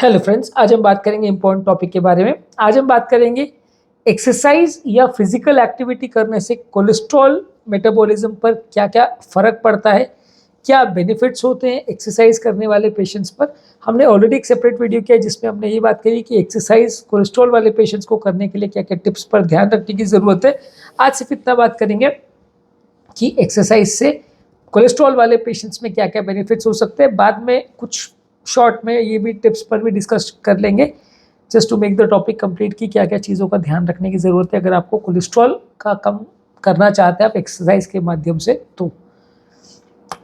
Hello friends, आज हम बात करेंगे इम्पोर्टेंट टॉपिक के बारे में। आज हम बात करेंगे एक्सरसाइज या फिजिकल एक्टिविटी करने से कोलेस्ट्रॉल मेटाबॉलिज्म पर क्या क्या फ़र्क पड़ता है, क्या बेनिफिट्स होते हैं एक्सरसाइज करने वाले पेशेंट्स पर। हमने ऑलरेडी एक सेपरेट वीडियो किया जिसमें हमने ये बात करी कि एक्सरसाइज कोलेस्ट्रॉल वाले पेशेंट्स को करने के लिए क्या क्या टिप्स पर ध्यान रखने की ज़रूरत है। आज सिर्फ इतना बात करेंगे कि एक्सरसाइज से कोलेस्ट्रॉल वाले पेशेंट्स में क्या क्या बेनिफिट्स हो सकते हैं। बाद में कुछ शॉर्ट में ये भी टिप्स पर भी डिस्कस कर लेंगे, just to make the topic complete कि क्या क्या चीज़ों का ध्यान रखने की ज़रूरत है अगर आपको कोलेस्ट्रॉल का कम करना चाहते हैं आप एक्सरसाइज के माध्यम से। तो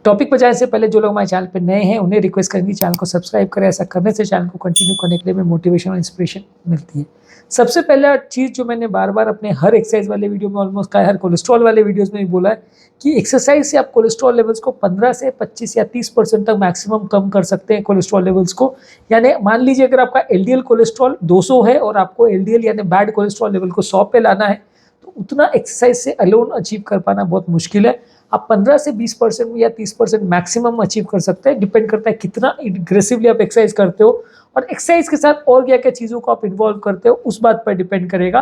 टॉपिक पर जाने से पहले जो लोग हमारे चैनल पर नए हैं उन्हें रिक्वेस्ट करेंगे चैनल को सब्सक्राइब करें। ऐसा करने से चैनल को कंटिन्यू करने के लिए मोटिवेशन और इंस्पिरेशन मिलती है। सबसे पहला चीज़ जो मैंने बार बार अपने हर एक्सरसाइज वाले वीडियो में ऑलमोस्ट कहा है, हर कोलेस्ट्रॉल वाले वीडियोस में भी बोला है कि एक्सरसाइज से आप कोलेस्ट्रॉल लेवल्स को 15 से 25 या 30% तक मैक्सिमम कम कर सकते हैं कोलेस्ट्रॉल लेवल्स को। यानी मान लीजिए अगर आपका एलडीएल कोलेस्ट्रॉल 200 है और आपको एलडीएल यानी बैड कोलेस्ट्रॉल लेवल को 100 पे लाना है तो उतना एक्सरसाइज से अलोन अचीव कर पाना बहुत मुश्किल है। आप 15 से 20% या 30% मैक्सिमम अचीव कर सकते हैं। डिपेंड करता है कितना एग्रेसिवली आप एक्सरसाइज करते हो और एक्सरसाइज के साथ और क्या क्या चीज़ों को आप इन्वॉल्व करते हो उस बात पर डिपेंड करेगा।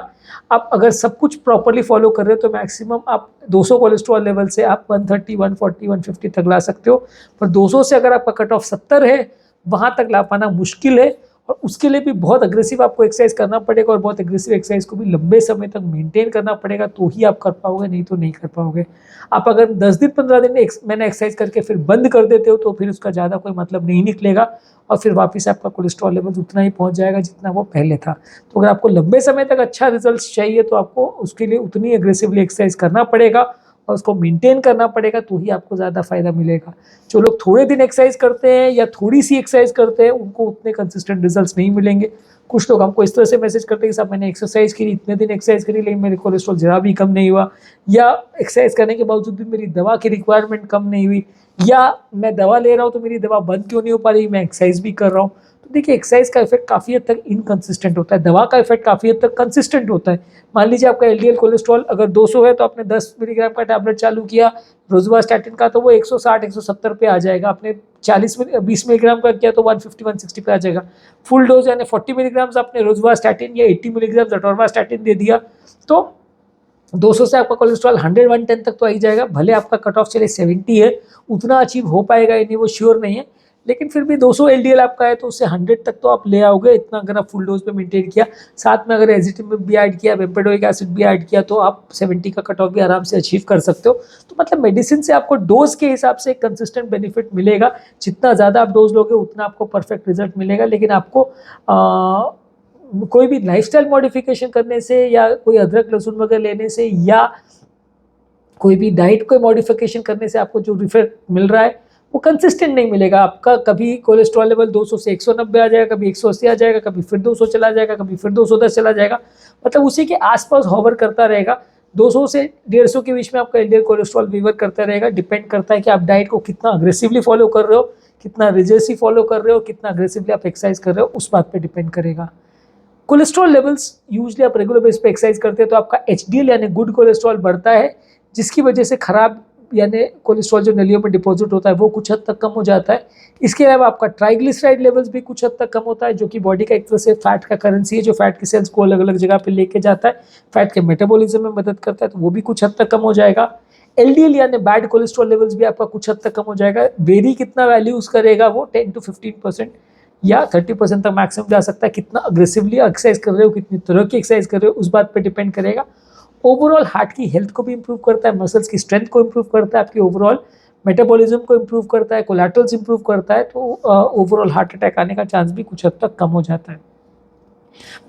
आप अगर सब कुछ प्रॉपरली फॉलो कर रहे हो तो मैक्सिमम आप 200 कोलेस्ट्रॉल लेवल से आप 130, 140, 150 तक ला सकते हो। पर 200 से अगर आपका कट ऑफ 70 है वहाँ तक ला पाना मुश्किल है और उसके लिए भी बहुत अग्रेसिव आपको एक्सरसाइज करना पड़ेगा और बहुत अग्रेसिव एक्सरसाइज को भी लंबे समय तक मेंटेन करना पड़ेगा तो ही आप कर पाओगे, नहीं तो नहीं कर पाओगे। आप अगर 10 दिन 15 दिन मैंने एक्सरसाइज करके फिर बंद कर देते हो तो फिर उसका ज़्यादा कोई मतलब नहीं निकलेगा और फिर वापस आपका कोलेस्ट्रॉल लेवल उतना ही पहुंच जाएगा जितना वो पहले था। तो अगर आपको लंबे समय तक अच्छा रिजल्ट चाहिए तो आपको उसके लिए उतनी एग्रेसिवली एक्सरसाइज करना पड़ेगा और उसको मेंटेन करना पड़ेगा तो ही आपको ज़्यादा फायदा मिलेगा। जो लोग थोड़े दिन एक्सरसाइज करते हैं या थोड़ी सी एक्सरसाइज करते हैं उनको उतने कंसिस्टेंट रिजल्ट्स नहीं मिलेंगे। कुछ लोग हमको इस तरह से मैसेज करते हैं कि साहब मैंने एक्सरसाइज करी, इतने दिन एक्सरसाइज करी लेकिन मेरे कोलेस्ट्रॉल जरा भी कम नहीं हुआ, या एक्सरसाइज करने के बावजूद भी मेरी दवा की रिक्वायरमेंट कम नहीं हुई, या मैं दवा ले रहा हूँ तो मेरी दवा बंद क्यों नहीं हो पा रही, मैं एक्सरसाइज भी कर रहा हूँ। तो देखिए एक्सरसाइज का इफेक्ट काफ़ी हद तक इनकंसिस्टेंट होता है, दवा का इफेक्ट काफ़ी हद तक कंसिस्टेंट होता है। मान लीजिए आपका एलडीएल कोलेस्ट्रॉल अगर 200 है तो आपने 10 मिलीग्राम का टैबलेट चालू किया रोजुवास्टैटिन का तो वो 160 170 पे आ जाएगा। आपने 20 मिलीग्राम का किया तो 150 160 पे आ जाएगा। फुल डोज यानी 40 मिलीग्राम आपने रोजुवास्टैटिन या 80 मिलीग्राम अटोरवास्टैटिन दे दिया तो 200 से आपका कोलेस्ट्रॉल 100 110 तक तो आ ही जाएगा। भले आपका कट ऑफ चले 70 है, उतना अचीव हो पाएगा नहीं वो श्योर नहीं है, लेकिन फिर भी 200 एलडीएल आपका है तो उससे 100 तक तो आप ले आओगे इतना अगर आप फुल डोज पे मेंटेन किया। साथ में अगर एजिटिमिब भी ऐड किया, बेम्पेडोइक एसिड भी ऐड किया तो आप 70 का कट ऑफ भी आराम से अचीव कर सकते हो। तो मतलब मेडिसिन से आपको डोज के हिसाब से कंसिस्टेंट बेनिफिट मिलेगा। जितना ज़्यादा आप डोज लोगे उतना आपको परफेक्ट रिजल्ट मिलेगा। लेकिन आपको कोई भी लाइफस्टाइल मॉडिफिकेशन करने से या कोई अदरक लहसुन वगैरह लेने से या कोई भी डाइट को मॉडिफिकेशन करने से आपको जो इफेक्ट मिल रहा है वो कंसिस्टेंट नहीं मिलेगा। आपका कभी कोलेस्ट्रॉल लेवल 200 से 190 आ जाएगा, कभी 180 आ जाएगा, कभी फिर 200 चला जाएगा, कभी फिर 210 चला जाएगा। मतलब उसी के आसपास होवर करता रहेगा। 200 से 150 के बीच में आपका एलडीएल कोलेस्ट्रॉल वीवर करता रहेगा। डिपेंड करता है कि आप डाइट को कितना अग्रेसिवली फॉलो कर रहे हो, कितना रिजिडली फॉलो कर रहे हो, कितना अग्रेसिवली आप एक्सरसाइज कर रहे हो, उस बात पर डिपेंड करेगा। कोलेस्ट्रॉल लेवल्स यूजली आप रेगुलर बेस पे एक्सरसाइज करते हैं तो आपका एचडीएल यानी गुड कोलेस्ट्रॉल बढ़ता है, जिसकी वजह से खराब यानी कोलेस्ट्रॉल जो नलियों में डिपॉजिट होता है वो कुछ हद तक कम हो जाता है। इसके अलावा आपका ट्राइग्लिसराइड लेवल्स भी कुछ हद तक कम होता है, जो कि बॉडी का एक तरह से फैट का करेंसी है जो फैट की सेल्स को अलग अलग जगह पे लेके जाता है, फैट के मेटाबॉलिज्म में मदद करता है, तो वो भी कुछ हद तक कम हो जाएगा। एलडीएल यानी बैड कोलेस्ट्रॉल लेवल्स भी आपका कुछ हद तक कम हो जाएगा। वेरी कितना वैल्यूज करेगा वो 10 to 15% या 30% तक मैक्सिमम जा सकता है। कितना अग्रेसिवली एक्सरसाइज कर रहे हो, कितनी तरह की एक्सरसाइज कर रहे हो, उस बात पर डिपेंड करेगा। ओवरऑल हार्ट की हेल्थ को भी इंप्रूव करता है, मसल्स की स्ट्रेंथ को इंप्रूव करता है, आपकी ओवरऑल मेटाबॉलिज्म को इंप्रूव करता है, कोलेस्ट्रॉल्स इंप्रूव करता है, तो ओवरऑल हार्ट अटैक आने का चांस भी कुछ हद तक कम हो जाता है।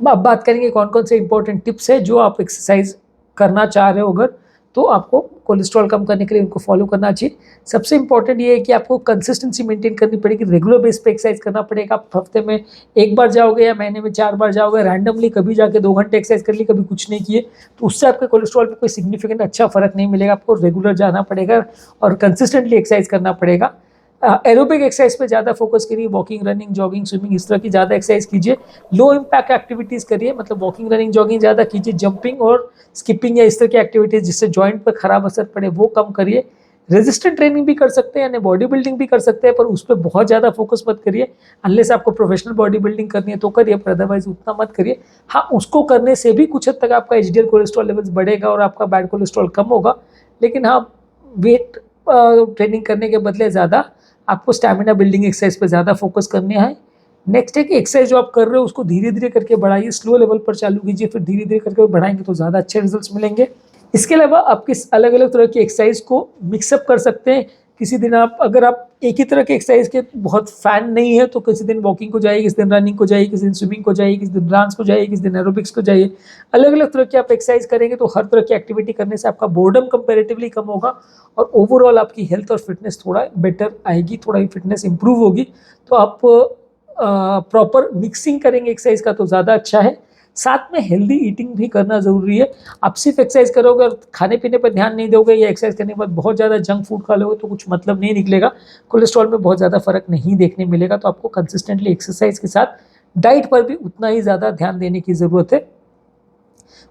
अब बात करेंगे कौन कौन से इंपॉर्टेंट टिप्स है जो आप एक्सरसाइज करना चाह रहे हो अगर तो आपको कोलेस्ट्रॉल कम करने के लिए उनको फॉलो करना चाहिए। सबसे इंपॉर्टेंट ये है कि आपको कंसिस्टेंसी मेंटेन करनी पड़ेगी, रेगुलर बेस पे एक्सरसाइज करना पड़ेगा। आप हफ्ते में एक बार जाओगे या महीने में 4 बार जाओगे, रैंडमली कभी जाके 2 घंटे एक्सरसाइज कर ली, कभी कुछ नहीं किए, तो उससे आपके कोलेस्ट्रॉल पे कोई सिग्निफिकेंट अच्छा फर्क नहीं मिलेगा। आपको रेगुलर जाना पड़ेगा और कंसिस्टेंटली एक्सरसाइज करना पड़ेगा। एरोबिक एक्सरसाइज पे ज़्यादा फोकस करिए, वॉकिंग, रनिंग, जॉगिंग, स्विमिंग, इस तरह की ज़्यादा एक्सरसाइज कीजिए। लो इम्पैक्ट एक्टिविटीज़ करिए, मतलब वॉकिंग, रनिंग, जॉगिंग ज़्यादा कीजिए। जंपिंग और स्किपिंग या इस तरह की एक्टिविटीज़ जिससे जॉइंट पर खराब असर पड़े वो कम करिए। रेजिस्टेंट ट्रेनिंग भी कर सकते हैं यानी बॉडी बिल्डिंग भी कर सकते हैं, पर उस पर बहुत ज़्यादा फोकस मत करिए। अनलेस आपको प्रोफेशनल बॉडी बिल्डिंग करनी है तो करिए, पर अदरवाइज उतना मत करिए। हाँ, उसको करने से भी कुछ हद तक आपका एचडीएल कोलेस्ट्रॉल लेवल्स बढ़ेगा और आपका बैड कोलेस्ट्रॉल कम होगा, लेकिन हाँ, वेट ट्रेनिंग करने के बदले ज़्यादा आपको स्टैमिना बिल्डिंग एक्सरसाइज पे ज़्यादा फोकस करने हैं। नेक्स्ट है कि एक्सरसाइज जो आप कर रहे हो उसको धीरे धीरे करके बढ़ाइए, स्लो लेवल पर चालू कीजिए, फिर धीरे धीरे करके बढ़ाएंगे तो ज़्यादा अच्छे रिजल्ट्स मिलेंगे। इसके अलावा आप किस अलग अलग तरह की एक्सरसाइज को मिक्सअप कर सकते हैं। किसी दिन आप, अगर आप एक ही तरह के एक्सरसाइज के बहुत फैन नहीं है तो किसी दिन वॉकिंग को जाइए, किसी दिन रनिंग को जाइए, किसी दिन स्विमिंग को जाइए, किसी दिन डांस को जाइए, किसी दिन एरोबिक्स को जाइए। अलग अलग तरह की आप एक्सरसाइज करेंगे तो हर तरह की एक्टिविटी करने से आपका बोर्डम कंपेरेटिवली कम होगा और ओवरऑल आपकी हेल्थ और फिटनेस थोड़ा बेटर आएगी, थोड़ा ही फिटनेस इंप्रूव होगी। तो आप प्रॉपर मिक्सिंग करेंगे एक्सरसाइज का तो ज़्यादा अच्छा है। साथ में हेल्दी ईटिंग भी करना ज़रूरी है। आप सिर्फ एक्सरसाइज करोगे और खाने पीने पर ध्यान नहीं दोगे या एक्सरसाइज करने के बाद बहुत ज़्यादा जंक फूड खा लोगे तो कुछ मतलब नहीं निकलेगा, कोलेस्ट्रॉल में बहुत ज़्यादा फर्क नहीं देखने मिलेगा। तो आपको कंसिस्टेंटली एक्सरसाइज के साथ डाइट पर भी उतना ही ज़्यादा ध्यान देने की ज़रूरत है।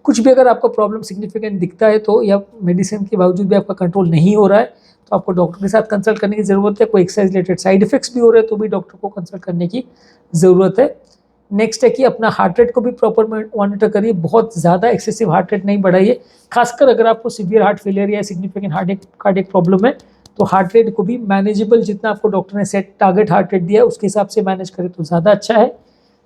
कुछ भी अगर आपको प्रॉब्लम सिग्निफिकेंट दिखता है तो, या मेडिसिन के बावजूद भी आपका कंट्रोल नहीं हो रहा है, तो आपको डॉक्टर के साथ कंसल्ट करने की ज़रूरत है। कोई एक्सरसाइज रिलेटेड साइड इफेक्ट्स भी हो रहे हैं तो भी डॉक्टर को कंसल्ट करने की ज़रूरत है। नेक्स्ट है कि अपना हार्ट रेट को भी प्रॉपर मॉनिटर करिए, बहुत ज़्यादा एक्सेसिव हार्ट रेट नहीं बढ़ाइए। खासकर अगर आपको सीवियर हार्ट फेलियर या सिग्निफिकेंट कार्डियक प्रॉब्लम है तो हार्ट रेट को भी मैनेजेबल, जितना आपको डॉक्टर ने सेट टारगेट हार्ट रेट दिया है उसके हिसाब से मैनेज करें तो ज़्यादा अच्छा है।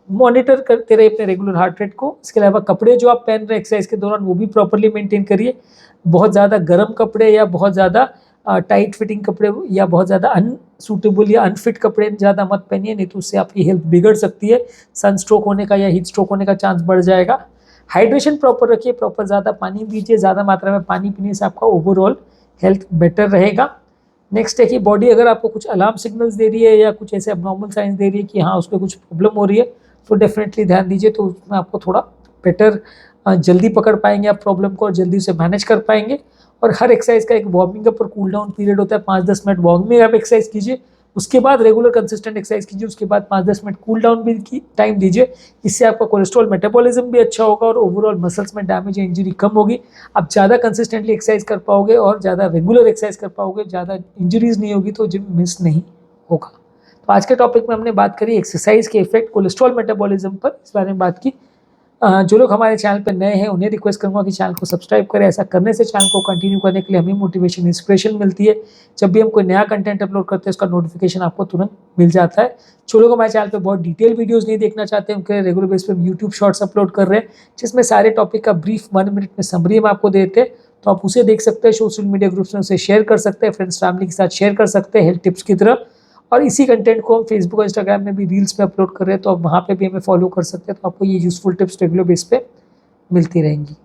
मॉनिटर करते रहिए अपने रेगुलर हार्ट रेट को। इसके अलावा कपड़े जो आप पहन रहे हैं एक्सरसाइज के दौरान वो भी प्रॉपरली मेंटेन करिए। बहुत ज़्यादा गर्म कपड़े या बहुत ज़्यादा टाइट फिटिंग कपड़े या बहुत ज़्यादा अनसूटेबल या अनफिट कपड़े ज़्यादा मत पहनिए, नहीं तो उससे आपकी हेल्थ बिगड़ सकती है। सनस्ट्रोक होने का या हीट स्ट्रोक होने का चांस बढ़ जाएगा। हाइड्रेशन प्रॉपर रखिए, प्रॉपर ज़्यादा पानी पीजिए, ज़्यादा मात्रा में पानी पीने से आपका ओवरऑल हेल्थ बेटर रहेगा। नेक्स्ट है कि बॉडी अगर आपको कुछ अलार्म सिग्नल्स दे रही है या कुछ ऐसे अबनॉर्मल साइंस दे रही है कि हाँ उसमें कुछ प्रॉब्लम हो रही है तो डेफिनेटली ध्यान दीजिए, तो उसमें आपको थोड़ा बेटर जल्दी पकड़ पाएंगे आप प्रॉब्लम को और जल्दी उसे मैनेज कर पाएंगे। और हर एक्सरसाइज का एक वार्मिंग अप और कूल डाउन पीरियड होता है, 5-10 मिनट वार्मिंग अप एक्सरसाइज कीजिए, उसके बाद रेगुलर कंसिस्टेंट एक्सरसाइज कीजिए, उसके बाद 5-10 मिनट कूल डाउन भी की टाइम दीजिए। इससे आपका कोलेस्ट्रॉल मेटाबॉलिज्म भी अच्छा होगा और ओवरऑल मसल्स में डैमेज या इंजरी कम होगी। आप ज़्यादा कंसिस्टेंटली एक्सरसाइज कर पाओगे और ज़्यादा रेगुलर एक्सरसाइज कर पाओगे, ज़्यादा इंजरीज नहीं होगी, तो जिम मिस नहीं होगा। तो आज के टॉपिक में हमने बात करी एक्सरसाइज के इफेक्ट कोलेस्ट्रॉल मेटाबॉलिज्म पर, इस बारे में बात की। जो लोग हमारे चैनल पर नए हैं उन्हें रिक्वेस्ट करूंगा कि चैनल को सब्सक्राइब करें। ऐसा करने से चैनल को कंटिन्यू करने के लिए हमें मोटिवेशन, इंस्पिरेशन मिलती है। जब भी हम कोई नया कंटेंट अपलोड करते हैं उसका नोटिफिकेशन आपको तुरंत मिल जाता है। जो लोग हमारे चैनल पर बहुत डिटेल वीडियोस नहीं देखना चाहते हैं उनके रेगुलर बेस पर यूट्यूब शॉर्ट्स अपलोड कर रहे हैं जिसमें सारे टॉपिक का ब्रीफ 1 मिनट में समरी हम आपको देते हैं, तो आप उसे देख सकते हैं। सोशल मीडिया ग्रुप्स में उसे शेयर कर सकते हैं, फ्रेंड्स फैमिली के साथ शेयर कर सकते हैं हेल्थ टिप्स की तरह। और इसी कंटेंट को हम फेसबुक और इंस्टाग्राम में भी रील्स पे अपलोड कर रहे हैं, तो आप वहाँ पे भी हमें फॉलो कर सकते हैं, तो आपको ये यूजफुल टिप्स रेगुलर बेस पे मिलती रहेंगी।